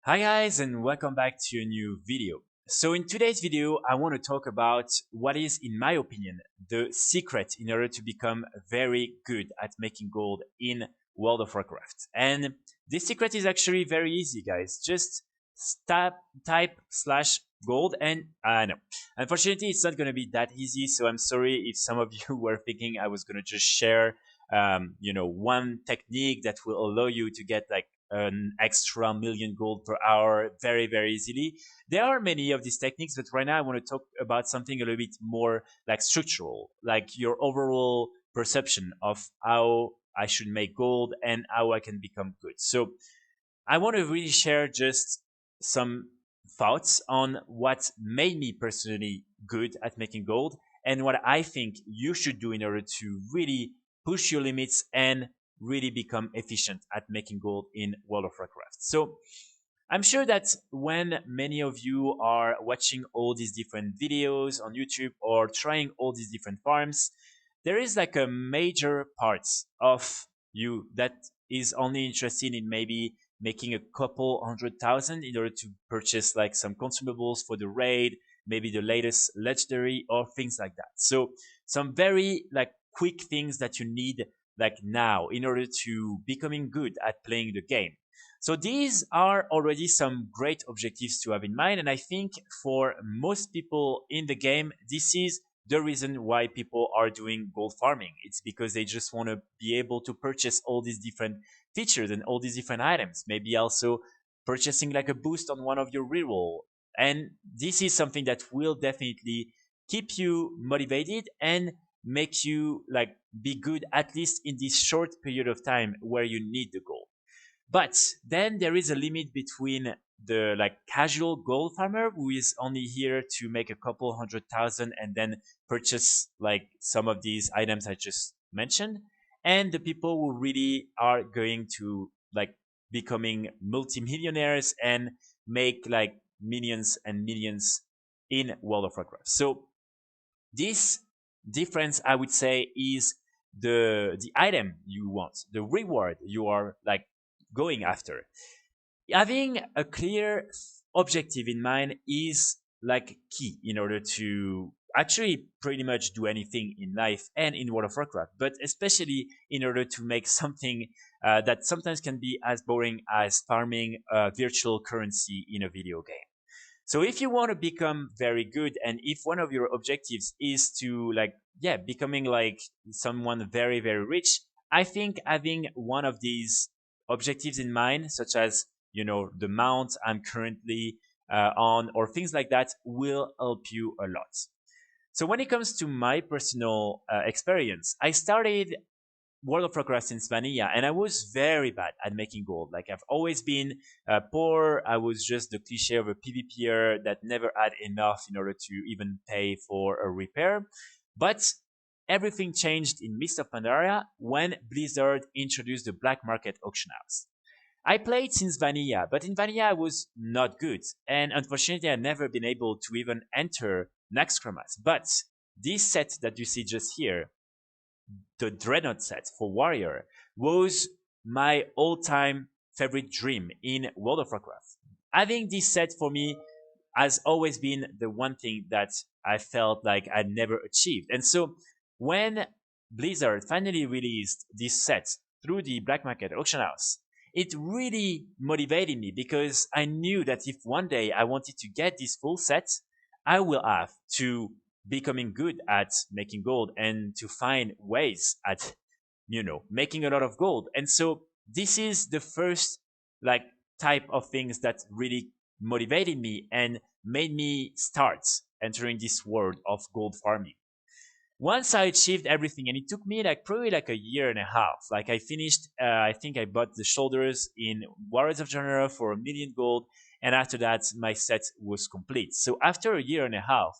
Hi guys and welcome back to a new video. So in today's video, I want to talk about what is, in my opinion, the secret in order to become very good at making gold in World of Warcraft. And this secret is actually very easy, guys. Just type slash gold and no. Unfortunately, it's not going to be that easy. So I'm sorry if some of you were thinking I was going to just share, one technique that will allow you to get like an extra million gold per hour very easily. There are many of these techniques, but right now I want to talk about something a little bit more like structural, like your overall perception of how I should make gold and how I can become good. So I want to really share just some thoughts on what made me personally good at making gold and what I think you should do in order to really push your limits and really become efficient at making gold in World of Warcraft. So I'm sure that when many of you are watching all these different videos on YouTube or trying all these different farms, there is like a major part of you that is only interested in maybe making a couple 100,000 in order to purchase like some consumables for the raid, maybe the latest legendary or things like that. So some very like quick things that you need like now in order to becoming good at playing the game. So these are already some great objectives to have in mind. And I think for most people in the game, this is the reason why people are doing gold farming. It's because they just want to be able to purchase all these different features and all these different items. Maybe also purchasing like a boost on one of your reroll. And this is something that will definitely keep you motivated and make you like be good at least in this short period of time where you need the gold. But then there is a limit between the like casual gold farmer who is only here to make a couple 100,000 and then purchase like some of these items I just mentioned, and the people who really are going to like becoming multimillionaires and make like millions and millions in World of Warcraft. So this difference, I would say, is the item you want, the reward you are like going after. Having a clear objective in mind is like key in order to actually pretty much do anything in life and in World of Warcraft, but especially in order to make something that sometimes can be as boring as farming virtual currency in a video game. So if you want to become very good, and if one of your objectives is to like, yeah, becoming like someone very rich, I think having one of these objectives in mind, such as, the mount I'm currently on or things like that, will help you a lot. So when it comes to my personal experience, I started World of Warcraft since vanilla, and I was very bad at making gold. Like I've always been poor. I was just the cliche of a PvPer that never had enough in order to even pay for a repair. But everything changed in Mist of Pandaria when Blizzard introduced the black market auction house. I played since vanilla, but in vanilla I was not good, and unfortunately I've never been able to even enter Naxxramas. But this set that you see just here, the Dreadnought set for Warrior, was my all-time favorite dream in World of Warcraft. Having this set for me has always been the one thing that I felt like I never achieved. And so when Blizzard finally released this set through the black market auction house, it really motivated me because I knew that if one day I wanted to get this full set, I will have to becoming good at making gold and to find ways at making a lot of gold. And so this is the first like type of things that really motivated me and made me start entering this world of gold farming. Once I achieved everything, and it took me like probably like a year and a half. Like I finished, I think I bought the shoulders in Warriors of Genera for 1 million gold, and after that my set was complete. So after a year and a half,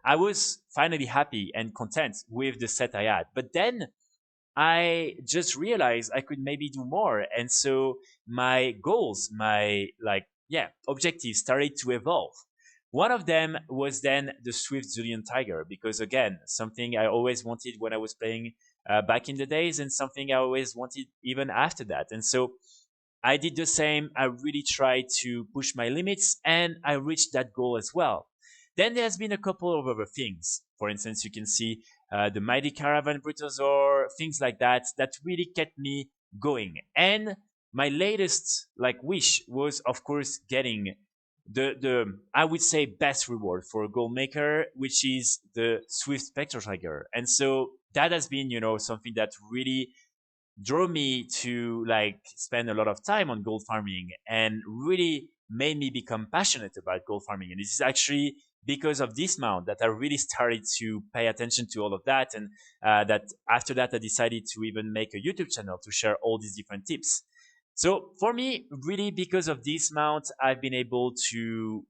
I was finally happy and content with the set I had. But then I just realized I could maybe do more. And so my goals, my like, yeah, objectives started to evolve. One of them was then the Swift Zulian Tiger, because again, something I always wanted when I was playing back in the days and something I always wanted even after that. And so I did the same. I really tried to push my limits and I reached that goal as well. Then there's been a couple of other things. For instance, you can see the Mighty Caravan Britosaur, things like that, that really kept me going. And my latest like wish was, of course, getting the I would say best reward for a goal maker, which is the Swift Spectre Tiger. And so that has been, something that really drove me to like spend a lot of time on gold farming and really made me become passionate about gold farming. And this is actually because of this mount that I really started to pay attention to all of that. And that after that, I decided to even make a YouTube channel to share all these different tips. So for me, really because of this mount, I've been able to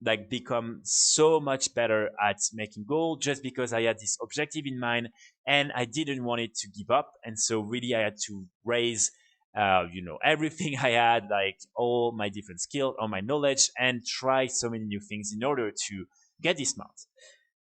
like become so much better at making gold just because I had this objective in mind and I didn't want it to give up. And so really I had to raise, everything I had, like all my different skills, all my knowledge, and try so many new things in order to get this mount.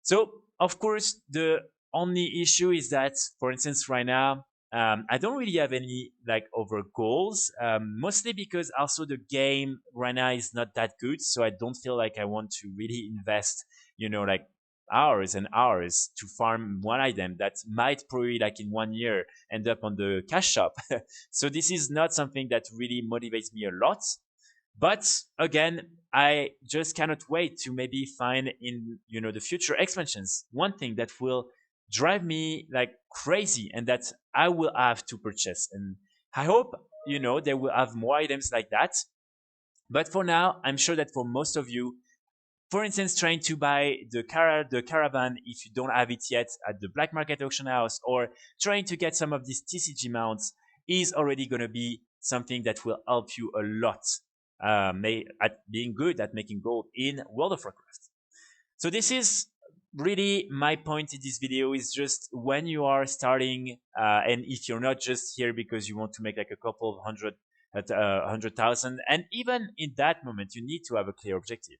So of course, the only issue is that, for instance, right now, I don't really have any like over goals, mostly because also the game right now is not that good. So I don't feel like I want to really invest, like hours and hours to farm one item that might probably like in 1 year end up on the cash shop. So this is not something that really motivates me a lot. But again, I just cannot wait to maybe find in, the future expansions, one thing that will drive me like crazy and that I will have to purchase. And I hope, they will have more items like that. But for now, I'm sure that for most of you, for instance, trying to buy the caravan if you don't have it yet at the black market auction house, or trying to get some of these TCG mounts is already going to be something that will help you a lot at being good at making gold in World of Warcraft. So this is really my point in this video, is just when you are starting, and if you're not just here because you want to make like a couple of hundred at 100,000, and even in that moment, you need to have a clear objective.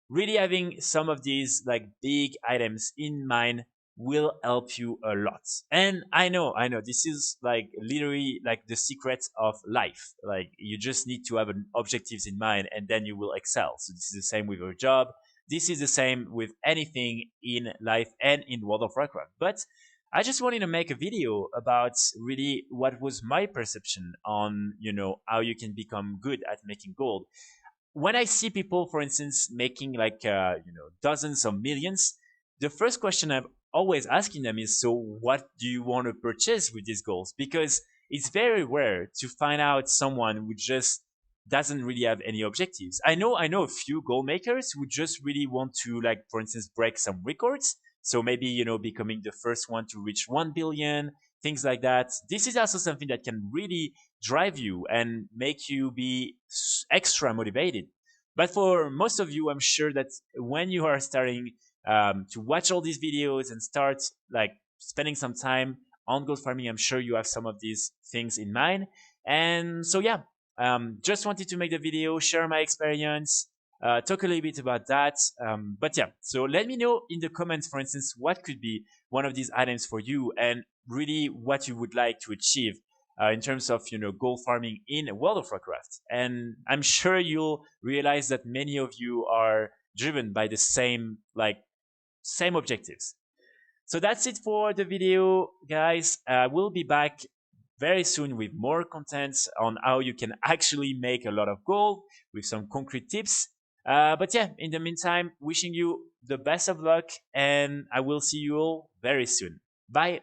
Really having some of these like big items in mind will help you a lot. And I know this is like literally like the secret of life. Like you just need to have an objectives in mind and then you will excel. So this is the same with your job. This is the same with anything in life and in World of Warcraft. But I just wanted to make a video about really what was my perception on, how you can become good at making gold. When I see people, for instance, making like dozens of millions, the first question I'm always asking them is, so what do you want to purchase with these goals? Because it's very rare to find out someone who just doesn't really have any objectives. I know a few goal makers who just really want to, like, for instance, break some records. So maybe, becoming the first one to reach 1 billion, things like that. This is also something that can really drive you and make you be extra motivated. But for most of you, I'm sure that when you are starting to watch all these videos and start like spending some time on gold farming, I'm sure you have some of these things in mind. And so, yeah, just wanted to make the video, share my experience, talk a little bit about that. But yeah, so let me know in the comments, for instance, what could be one of these items for you and really what you would like to achieve in terms of gold farming in World of Warcraft. And I'm sure you'll realize that many of you are driven by the same objectives. So that's it for the video, guys. We'll be back very soon with more content on how you can actually make a lot of gold with some concrete tips. But yeah, in the meantime, wishing you the best of luck, and I will see you all very soon. Bye.